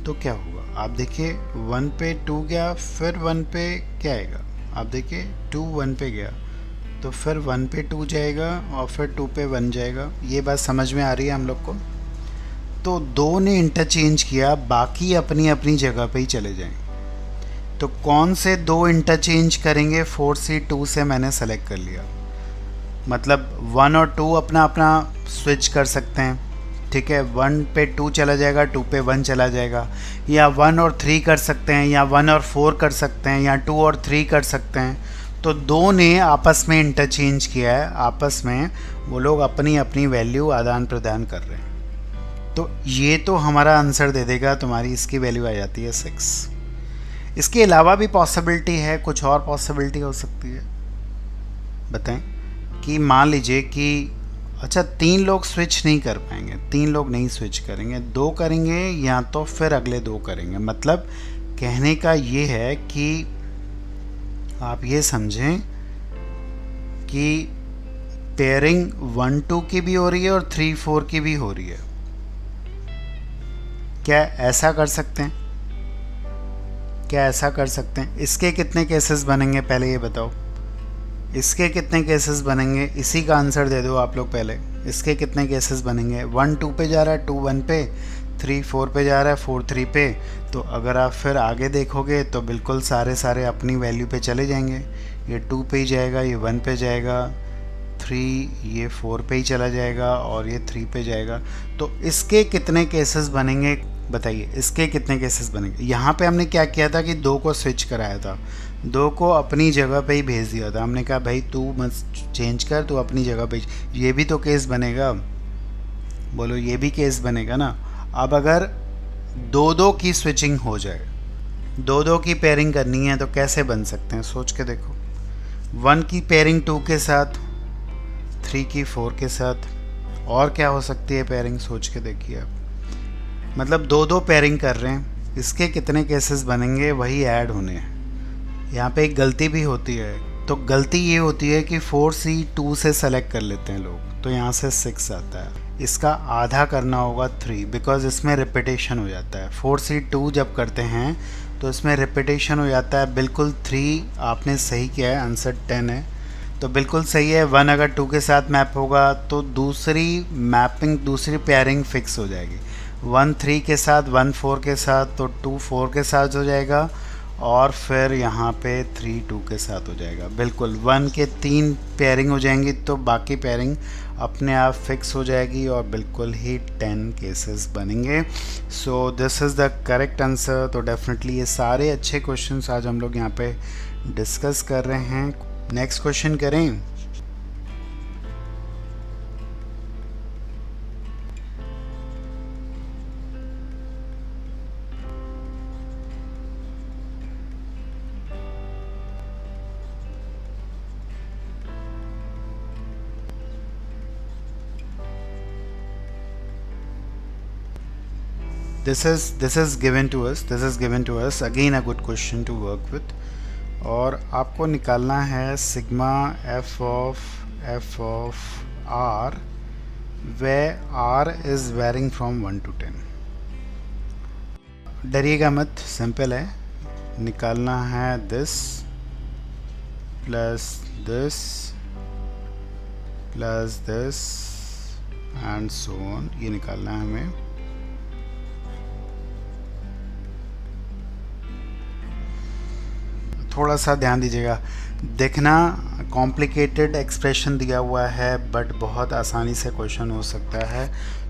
तो क्या होगा आप देखिए। 1 पे 2 गया, फिर 1 पे क्या आएगा, आप देखिए 2 1 पे गया तो फिर 1 पे 2 जाएगा और फिर 2 पे 1 जाएगा। ये बात समझ में आ रही है हम लोग को? तो दो ने इंटरचेंज किया, बाकी अपनी अपनी जगह पे ही चले जाएं। तो कौन से दो इंटरचेंज करेंगे? 4C2 से मैंने सेलेक्ट कर लिया, मतलब 1 और 2 अपना अपना स्विच कर सकते हैं, ठीक है। 1 पे 2 चला जाएगा, 2 पे 1 चला जाएगा, या 1 और 3 कर सकते हैं, या 1 और 4 कर सकते हैं, या 2 और 3 कर सकते हैं। तो दो ने आपस में इंटरचेंज किया है, आपस में वो लोग अपनी अपनी वैल्यू आदान प्रदान कर रहे हैं। तो ये तो हमारा आंसर दे देगा, तुम्हारी इसकी वैल्यू आ जाती है 6। इसके अलावा भी पॉसिबिलिटी है, कुछ और पॉसिबिलिटी हो सकती है, बताएं। कि मान लीजिए कि अच्छा 3 लोग स्विच नहीं कर पाएंगे, 3 लोग नहीं स्विच करेंगे, 2 करेंगे या तो फिर अगले 2 करेंगे। मतलब कहने का ये है कि आप ये समझें कि पेयरिंग 1-2 की भी हो रही है और 3-4 की भी हो रही है। क्या ऐसा कर सकते हैं? क्या ऐसा कर सकते हैं? इसके कितने केसेस बनेंगे पहले ये बताओ। इसके कितने केसेस बनेंगे? इसी का आंसर दे दो आप लोग पहले। इसके कितने केसेस बनेंगे? 1 2 पे जा रहा है, 2 1 पे, 3 4 पे जा रहा है, 4 3 पे। तो अगर आप फिर आगे देखोगे तो बिल्कुल सारे अपनी वैल्यू पे चले जाएंगे। ये 2 पे ही जाएगा, ये 1 पे जाएगा, 3 ये 4 पे ही चला जाएगा और ये 3 पे जाएगा। तो इसके कितने केसेस बनेंगे बताइए? इसके कितने केसेस बनेंगे? यहाँ पे हमने क्या किया था कि 2 को स्विच कराया था, 2 को अपनी जगह पे ही भेज दिया था। हमने कहा भाई तू मत चेंज कर, तू अपनी जगह पे। ये भी तो केस बनेगा, बोलो ये भी केस बनेगा ना। अब अगर 2-2 की स्विचिंग हो जाए, 2-2 की पेयरिंग करनी है तो कैसे बन सकते हैं? सोच के देखो। 1 की पेयरिंग 2 के साथ, 3 की 4 के साथ, और क्या हो सकती है पेयरिंग? सोच के देखिए आप। मतलब 2-2 पेयरिंग कर रहे हैं, इसके कितने केसेस बनेंगे? वही ऐड होने हैं। यहाँ पे एक गलती भी होती है। तो गलती ये होती है कि 4C2 से सेलेक्ट कर लेते हैं लोग, तो यहाँ से 6 आता है। इसका आधा करना होगा 3, बिकॉज इसमें रिपीटेशन हो जाता है। 4C2 जब करते हैं तो इसमें रिपीटेशन हो जाता है। बिल्कुल 3 आपने सही किया है, आंसर 10 है, तो बिल्कुल सही है। 1 अगर 2 के साथ मैप होगा तो दूसरी मैपिंग, दूसरी पेयरिंग फिक्स हो जाएगी। 1 3 के साथ, 1 4 के साथ, तो 2 4 के साथ हो जाएगा, और फिर यहाँ पे 3 2 के साथ हो जाएगा। बिल्कुल 1 के 3 पेयरिंग हो जाएंगी तो बाकी पेयरिंग अपने आप फिक्स हो जाएगी और बिल्कुल ही 10 केसेस बनेंगे। So this is the correct answer. तो डेफिनेटली ये सारे अच्छे क्वेश्चंस आज हम लोग यहाँ पे डिस्कस कर रहे हैं। नेक्स्ट क्वेश्चन करें। This is given to us again a good question to work with। और आपको निकालना है sigma F of r where r is varying from 1 to 10। डरिएगा मत, सिंपल है। निकालना है this plus this plus this and so on, ये निकालना है हमें। थोड़ा सा ध्यान दीजिएगा, देखना कॉम्प्लिकेटेड एक्सप्रेशन दिया हुआ है बट बहुत आसानी से क्वेश्चन हो सकता है।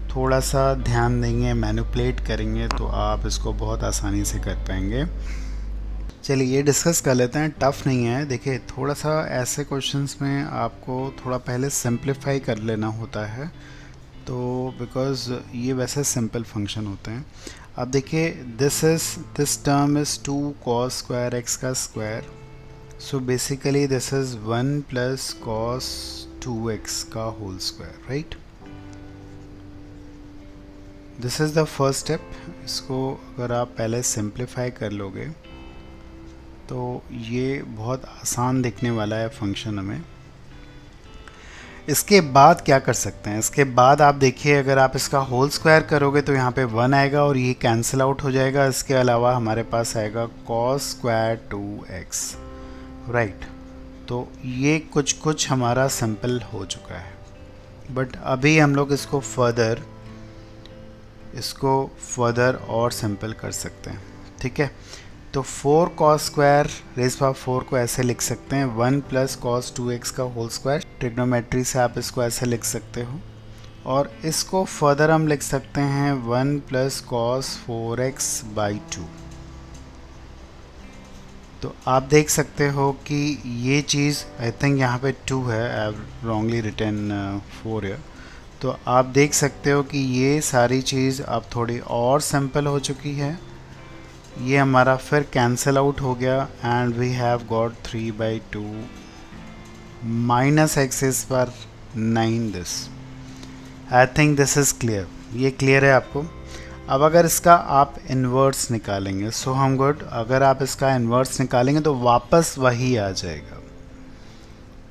थोड़ा सा ध्यान देंगे, मैनिपुलेट करेंगे तो आप इसको बहुत आसानी से कर पाएंगे। चलिए ये डिस्कस कर लेते हैं, टफ़ नहीं है। देखिए थोड़ा सा ऐसे क्वेश्चंस में आपको थोड़ा पहले सिंप्लीफाई कर लेना होता है, तो बिकॉज़ ये वैसे सिंपल फंक्शन होते हैं। अब देखिए this term is 2 cos square x का square, so basically this is 1 plus cos 2x का whole square, right. This is the first step. इसको अगर आप पहले सिंप्लीफाई कर लोगे तो ये बहुत आसान दिखने वाला है फंक्शन हमें। इसके बाद क्या कर सकते हैं? इसके बाद आप देखिए, अगर आप इसका होल स्क्वायर करोगे तो यहाँ पे 1 आएगा और ये कैंसिल आउट हो जाएगा। इसके अलावा हमारे पास आएगा cos स्क्वायर 2x, राइट। तो ये कुछ हमारा सिंपल हो चुका है, बट अभी हम लोग इसको फर्दर और सिंपल कर सकते हैं। ठीक है, तो 4 cos स्क्वायर रेज़ पावर 4 को ऐसे लिख सकते हैं 1 प्लस cos 2x का होल स्क्वायर। ट्रिग्नोमेट्री से आप इसको ऐसे लिख सकते हो, और इसको फर्दर हम लिख सकते हैं 1 प्लस cos 4x बाई 2। तो आप देख सकते हो कि ये चीज़ आई थिंक यहाँ पे 2 है, आई हैव रॉन्गली रिटन 4 है। तो आप देख सकते हो कि ये सारी चीज़ अब थोड़ी और सिंपल हो चुकी है। ये हमारा फिर कैंसिल आउट हो गया and we have got 3/2 minus x is पर 9 this. I think this is clear, ये क्लियर है आपको। अब अगर इसका आप इन्वर्स निकालेंगे सो हम गुड, अगर आप इसका इन्वर्स निकालेंगे तो वापस वही आ जाएगा।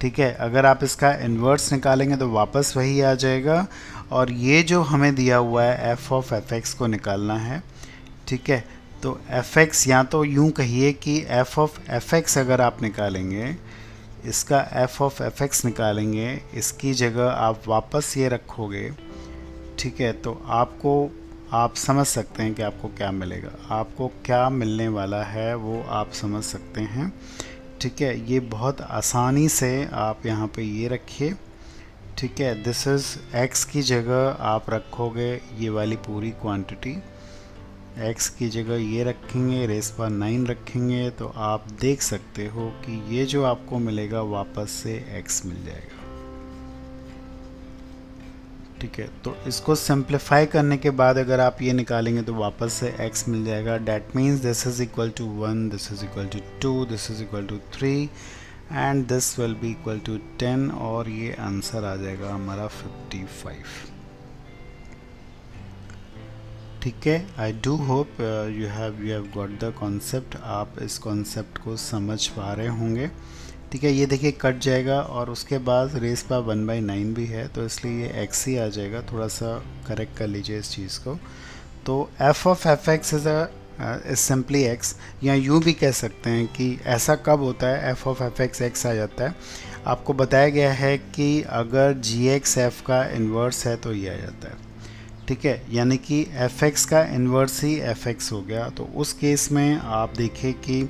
ठीक है, अगर आप इसका इन्वर्स निकालेंगे तो वापस वही आ जाएगा, और ये जो हमें दिया हुआ है एफ ऑफ एफ एक्स को निकालना है। ठीक है, तो एफ एक्स, या तो यूँ कहिए कि एफ ऑफ एफ एक्स अगर आप निकालेंगे, इसका एफ ऑफ एफ एक्स निकालेंगे, इसकी जगह आप वापस ये रखोगे। ठीक है, तो आप समझ सकते हैं कि आपको क्या मिलेगा, आपको क्या मिलने वाला है वो आप समझ सकते हैं। ठीक है, ये बहुत आसानी से आप यहाँ पे ये रखिए। ठीक है, दिस इज़ x की जगह आप रखोगे ये वाली पूरी क्वांटिटी, x की जगह ये रखेंगे, रेज़ पावर 9 रखेंगे, तो आप देख सकते हो कि ये जो आपको मिलेगा वापस से x मिल जाएगा। ठीक है, तो इसको सिंप्लीफाई करने के बाद अगर आप ये निकालेंगे तो वापस से x मिल जाएगा। That means this is equal to 1, this is equal to 2, this is equal to 3 and this will be equal to 10, और ये आंसर आ जाएगा हमारा 55। ठीक है, आई do hope you have got the concept. आप इस कॉन्सेप्ट को समझ पा रहे होंगे। ठीक है, ये देखिए कट जाएगा और उसके बाद रेज़ पावर 1/9 भी है, तो इसलिए ये x ही आ जाएगा। थोड़ा सा करेक्ट कर लीजिए इस चीज़ को। तो f of F x is simply x, या यूँ भी कह सकते हैं कि ऐसा कब होता है f of F x x आ जाता है। आपको बताया गया है कि अगर gx f का इन्वर्स है तो ये आ जाता है। ठीक है, यानी कि fx का इन्वर्स ही fx हो गया। तो उस केस में आप देखिए कि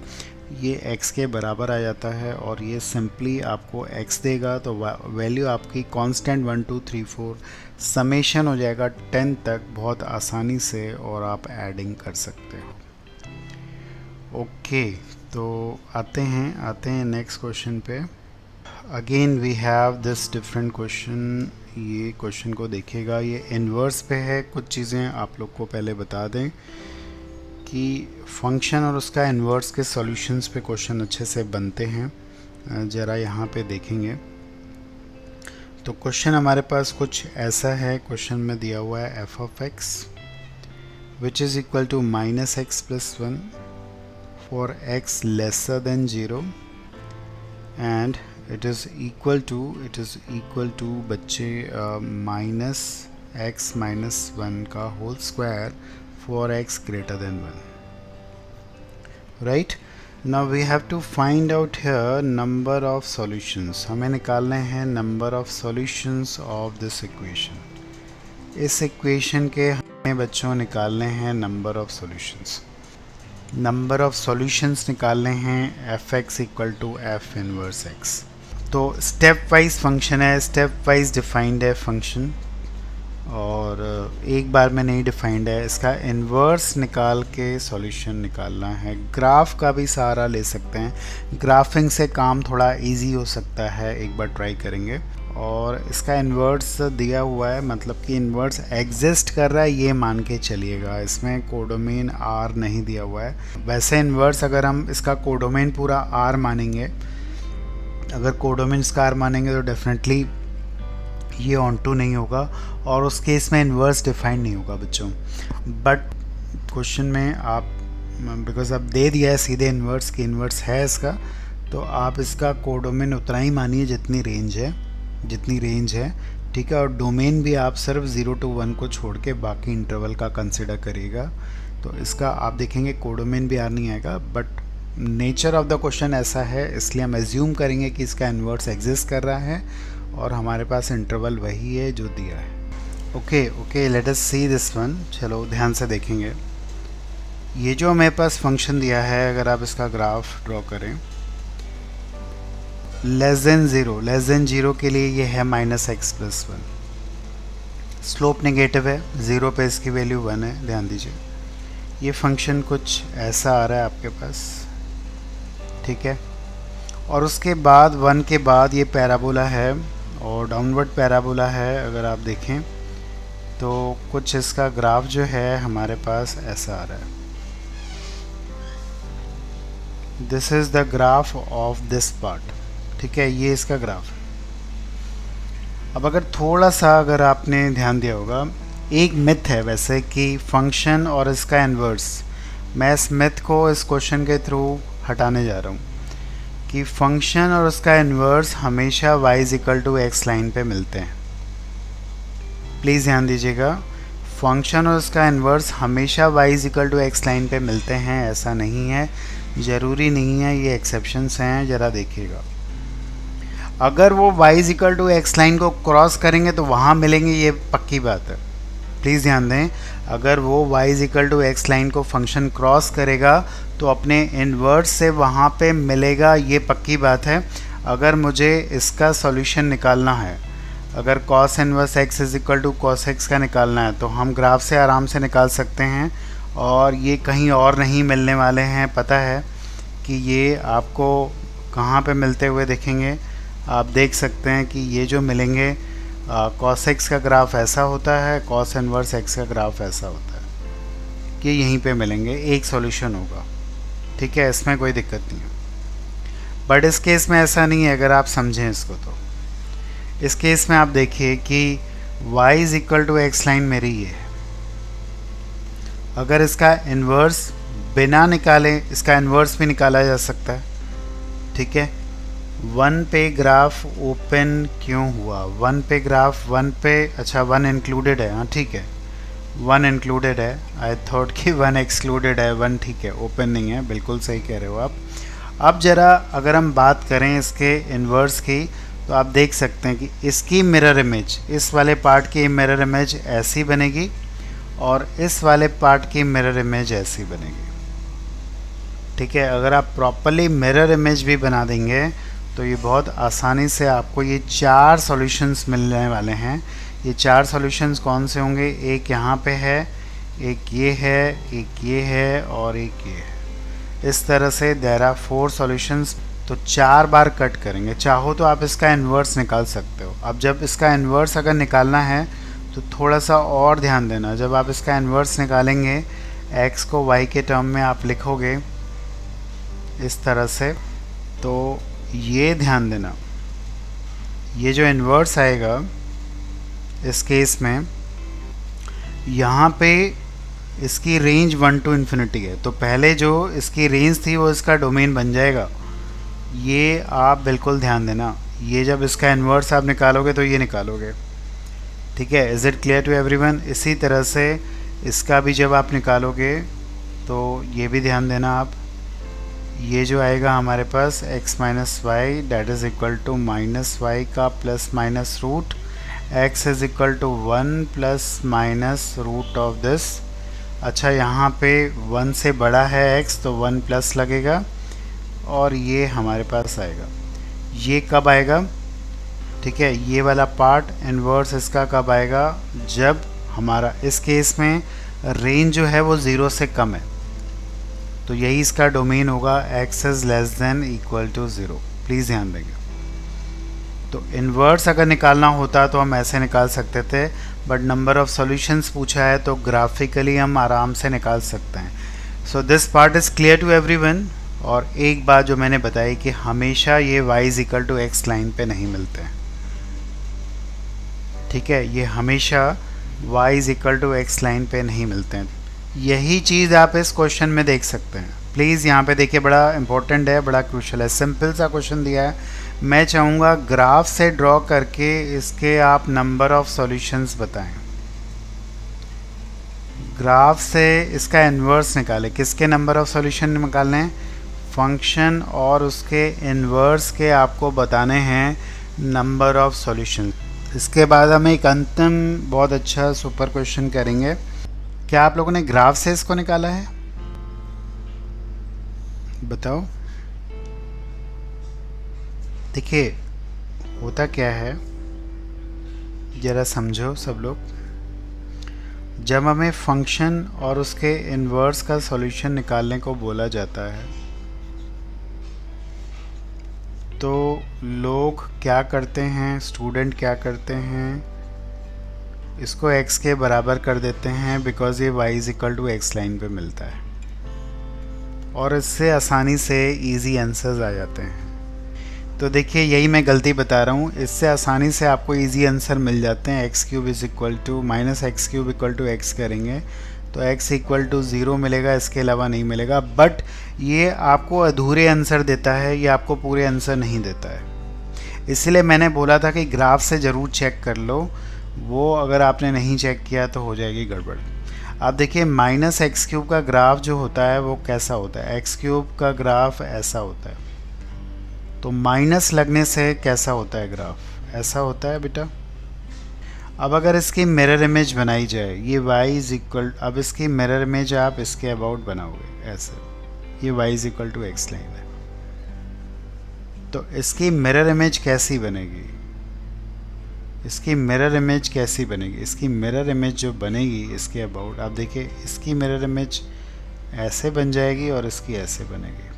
ये x के बराबर आ जाता है, और ये सिंपली आपको x देगा। तो वैल्यू आपकी कांस्टेंट 1 2 3 4 समेशन हो जाएगा 10 तक बहुत आसानी से, और आप एडिंग कर सकते हो। ओके, तो आते हैं नेक्स्ट क्वेश्चन पे। Again we have this different question. ये क्वेश्चन को देखिएगा, ये इन्वर्स पे है। कुछ चीज़ें आप लोग को पहले बता दें कि फंक्शन और उसका इन्वर्स के सॉल्यूशंस पे क्वेश्चन अच्छे से बनते हैं। ज़रा यहाँ पे देखेंगे तो क्वेश्चन हमारे पास कुछ ऐसा है। क्वेश्चन में दिया हुआ है f of x which is equal to minus x plus 1 for x lesser than 0 and it is equal to बच्चे माइनस एक्स माइनस 1 का whole square for x greater than 1. Right, now we have to find out here number of solutions. हमें निकालने हैं number of solutions of this equation. इस equation के हमें बच्चों निकालने हैं number of solutions. number of solutions निकालने हैं fx equal to f inverse x. तो step wise function है, step wise defined है function, और एक बार में नहीं डिफाइंड है। इसका इन्वर्स निकाल के सॉल्यूशन निकालना है। ग्राफ का भी सहारा ले सकते हैं, ग्राफिंग से काम थोड़ा इजी हो सकता है, एक बार ट्राई करेंगे। और इसका इन्वर्स दिया हुआ है, मतलब कि इन्वर्स एग्जिस्ट कर रहा है ये मान के चलिएगा। इसमें कोडोमेन r नहीं दिया हुआ है। वैसे इन्वर्स अगर हम इसका कोडोमेन पूरा r मानेंगे, अगर कोडोमेन इसका r मानेंगे तो डेफिनेटली ये ऑन टू नहीं होगा, और उस केस में इन्वर्स डिफाइंड नहीं होगा बच्चों। बट क्वेश्चन में आप बिकॉज अब दे दिया है सीधे इन्वर्स की इन्वर्स है इसका, तो आप इसका कोडोमेन उतना ही मानिए जितनी रेंज है। ठीक है, और डोमेन भी आप सिर्फ 0 to 1 को छोड़ के बाकी इंटरवल का कंसिडर करिएगा। तो इसका आप देखेंगे कोडोमेन भी आर नहीं आएगा, but nature of the question ऐसा है, इसलिए हम एज्यूम करेंगे कि इसका इन्वर्स एग्जिस्ट कर रहा है और हमारे पास इंटरवल वही है जो दिया है। Okay, let us see this one. चलो ध्यान से देखेंगे। ये जो मेरे पास फंक्शन दिया है, अगर आप इसका ग्राफ ड्रॉ करें, लेस देन ज़ीरो के लिए ये है -x+1। स्लोप नेगेटिव है, 0 पे इसकी वैल्यू 1 है। ध्यान दीजिए, ये फंक्शन कुछ ऐसा आ रहा है आपके पास, ठीक है। और उसके बाद 1 के बाद ये पैराबोला है और डाउनवर्ड पैराबोला है। अगर आप देखें तो कुछ इसका ग्राफ जो है हमारे पास ऐसा आ रहा है। This is the graph of this part, ठीक है, ये इसका ग्राफ है। अब अगर थोड़ा सा अगर आपने ध्यान दिया होगा, एक मिथ है वैसे कि फंक्शन और इसका इन्वर्स, मैं इस मिथ को इस क्वेश्चन के थ्रू हटाने जा रहा हूँ कि फंक्शन और उसका इन्वर्स हमेशा y = x लाइन पे मिलते हैं। प्लीज़ ध्यान दीजिएगा, फंक्शन और उसका इन्वर्स हमेशा y = x लाइन पे मिलते हैं, ऐसा नहीं है, ज़रूरी नहीं है, ये एक्सेप्शंस हैं, ज़रा देखिएगा। अगर वो y = x लाइन को क्रॉस करेंगे तो वहाँ मिलेंगे, ये पक्की बात है। प्लीज़ ध्यान दें, अगर वो y = x लाइन को फंक्शन क्रॉस करेगा तो अपने इन्वर्स से वहाँ पे मिलेगा, ये पक्की बात है। अगर मुझे इसका सॉल्यूशन निकालना है, अगर cos inverse x = cos x का निकालना है तो हम ग्राफ से आराम से निकाल सकते हैं और ये कहीं और नहीं मिलने वाले हैं। पता है कि ये आपको कहाँ पे मिलते हुए दिखेंगे, आप देख सकते हैं कि ये जो मिलेंगे cos x का ग्राफ ऐसा होता है, cos इनवर्स x का ग्राफ ऐसा होता है कि यहीं पे मिलेंगे, एक सॉल्यूशन होगा, ठीक है, इसमें कोई दिक्कत नहीं है। बट इस केस में ऐसा नहीं है, अगर आप समझें इसको तो इस केस में आप देखिए कि y = x लाइन मेरी ये है। अगर इसका इन्वर्स बिना निकाले, इसका इन्वर्स भी निकाला जा सकता है, ठीक है। 1 पे ग्राफ ओपन क्यों हुआ, 1 पे ग्राफ, 1 पे, अच्छा 1 इंक्लूडेड है, हाँ ठीक है, 1 इंक्लूडेड है, आई थॉट कि 1 एक्सक्लूडेड है, 1 ठीक है, ओपन नहीं है, बिल्कुल सही कह रहे हो आप। अब ज़रा अगर हम बात करें इसके इन्वर्स की, तो आप देख सकते हैं कि इसकी मिरर इमेज, इस वाले पार्ट की मिरर इमेज ऐसी बनेगी और इस वाले पार्ट की मिरर इमेज ऐसी बनेगी, ठीक है। अगर आप प्रॉपरली मिरर इमेज भी बना देंगे तो ये बहुत आसानी से आपको ये 4 सॉल्यूशंस मिलने वाले हैं। ये 4 सॉल्यूशंस कौन से होंगे, एक यहाँ पे है, एक ये है, एक ये है और एक ये है। इस तरह से देयर आर 4 सॉल्यूशंस। तो 4 बार कट करेंगे। चाहो तो आप इसका इन्वर्स निकाल सकते हो। अब जब इसका इन्वर्स अगर निकालना है तो थोड़ा सा और ध्यान देना, जब आप इसका इन्वर्स निकालेंगे, x को y के टर्म में आप लिखोगे इस तरह से, तो ये ध्यान देना, ये जो इन्वर्स आएगा इस केस में, यहाँ पे इसकी रेंज 1 to इन्फिनिटी है, तो पहले जो इसकी रेंज थी वो इसका डोमेन बन जाएगा। ये आप बिल्कुल ध्यान देना, ये जब इसका इन्वर्स आप निकालोगे तो ये निकालोगे, ठीक है। Is it clear to everyone? इसी तरह से इसका भी जब आप निकालोगे तो ये भी ध्यान देना आप, ये जो आएगा हमारे पास x minus y that is equal to minus y का plus minus root, x is equal to 1 plus minus root of this. अच्छा, यहाँ पे 1 से बड़ा है x तो 1 प्लस लगेगा और ये हमारे पास आएगा। ये कब आएगा, ठीक है, ये वाला पार्ट इन्वर्स इसका कब आएगा, जब हमारा इस केस में रेंज जो है वो 0 से कम है, तो यही इसका डोमेन होगा, x is less than equal to 0। Please ध्यान देंगे। तो इन्वर्स अगर निकालना होता तो हम ऐसे निकाल सकते थे, बट नंबर ऑफ़ सॉल्यूशंस पूछा है तो ग्राफिकली हम आराम से निकाल सकते हैं। So this part is clear to everyone. और एक बात जो मैंने बताई कि हमेशा ये y is equal to x line पे नहीं मिलते हैं, ठीक है, ये हमेशा y is equal to x line पे नहीं मिलते हैं। यही चीज़ आप इस क्वेश्चन में देख सकते हैं। प्लीज़ यहाँ पे देखिए, बड़ा इंपॉर्टेंट है, बड़ा क्रूशल है, सिंपल सा क्वेश्चन दिया है। मैं चाहूँगा ग्राफ से ड्रॉ करके इसके आप नंबर ऑफ़ सॉल्यूशंस बताएं। ग्राफ से इसका इन्वर्स निकालें। किसके नंबर ऑफ़ सॉल्यूशन निकालने हैं, फंक्शन और उसके इन्वर्स के आपको बताने हैं नंबर ऑफ सॉल्यूशन। इसके बाद हम एक अंतिम बहुत अच्छा सुपर क्वेश्चन करेंगे। क्या आप लोगों ने ग्राफ से इसको निकाला है? बताओ। देखिए होता क्या है, ज़रा समझो सब लोग। जब हमें फंक्शन और उसके इन्वर्स का सॉल्यूशन निकालने को बोला जाता है तो लोग क्या करते हैं, स्टूडेंट क्या करते हैं, इसको x के बराबर कर देते हैं बिकॉज़ ये y is equal to x line पे मिलता है और इससे आसानी से इजी आंसर्स आ जाते हैं। तो देखिए यही मैं गलती बता रहा हूँ, इससे आसानी से आपको इजी आंसर मिल जाते हैं। X cube is equal to minus x cube equal to x करेंगे तो x इक्वल टू 0 मिलेगा, इसके अलावा नहीं मिलेगा। बट ये आपको अधूरे आंसर देता है, ये आपको पूरे आंसर नहीं देता है। इसलिए मैंने बोला था कि ग्राफ से ज़रूर चेक कर लो, वो अगर आपने नहीं चेक किया तो हो जाएगी गड़बड़। आप देखिए माइनस एक्स क्यूब का ग्राफ जो होता है वो कैसा होता है, एक्स क्यूब का ग्राफ ऐसा होता है। तो माइनस लगने से कैसा होता है ग्राफ, ऐसा होता है बेटा। अब अगर इसकी मिरर इमेज बनाई जाए, ये y इज इक्वल, अब इसकी मिरर इमेज आप इसके अबाउट बनाओगे ऐसे, ये y is equal to x line है। तो इसकी मिरर इमेज कैसी बनेगी, इसकी मिरर इमेज कैसी बनेगी, इसकी मिरर इमेज जो बनेगी इसके अबाउट, आप देखिए इसकी मिरर इमेज ऐसे बन जाएगी और इसकी ऐसे बनेगी।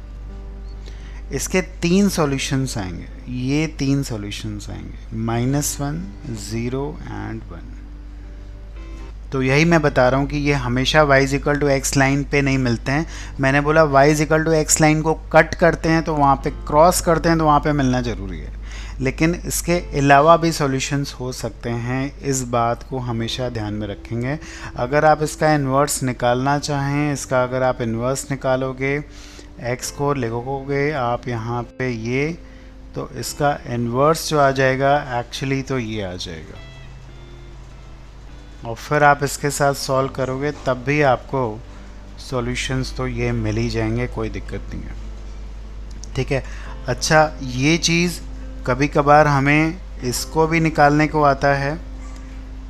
इसके 3 सॉल्यूशंस आएंगे, ये 3 सॉल्यूशंस आएंगे, -1, 0 एंड 1। तो यही मैं बता रहा हूँ कि ये हमेशा y is equal to x line पे नहीं मिलते हैं। मैंने बोला y is equal to x line को कट करते हैं तो वहाँ पे क्रॉस करते हैं तो वहाँ पे मिलना ज़रूरी है, लेकिन इसके अलावा भी सॉल्यूशंस हो सकते हैं, इस बात को हमेशा ध्यान में रखेंगे। अगर आप इसका इन्वर्स निकालना चाहें, इसका अगर आप इन्वर्स निकालोगे, x को लिखोगे आप यहाँ पे ये, तो इसका इन्वर्स जो आ जाएगा एक्चुअली तो ये आ जाएगा, और फिर आप इसके साथ सॉल्व करोगे तब भी आपको सॉल्यूशंस तो ये मिल ही जाएंगे, कोई दिक्कत नहीं है। ठीक है, अच्छा ये चीज़ कभी कभार हमें इसको भी निकालने को आता है।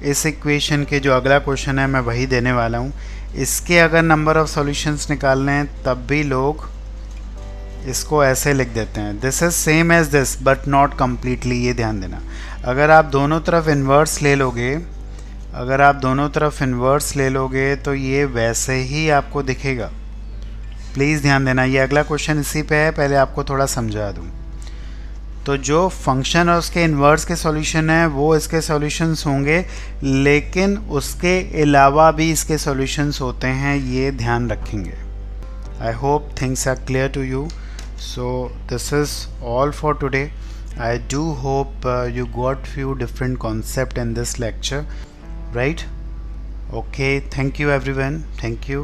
इस इक्वेशन के जो अगला क्वेश्चन है मैं वही देने वाला हूँ, इसके अगर नंबर ऑफ़ सॉल्यूशंस निकालने हैं तब भी लोग इसको ऐसे लिख देते हैं, this is same as this but not completely. ये ध्यान देना, अगर आप दोनों तरफ इन्वर्स ले लोगे, अगर आप दोनों तरफ इन्वर्स ले लोगे तो ये वैसे ही आपको दिखेगा। प्लीज़ ध्यान देना, ये अगला क्वेश्चन इसी पे है, पहले आपको थोड़ा समझा दूँ। तो जो फंक्शन और उसके इन्वर्स के सॉल्यूशन है वो इसके सॉल्यूशंस होंगे, लेकिन उसके अलावा भी इसके सॉल्यूशंस होते हैं, ये ध्यान रखेंगे। I hope things are clear to you. So this is all for today. I do hope you got few different concept in this lecture, right? Okay, thank you everyone, thank you.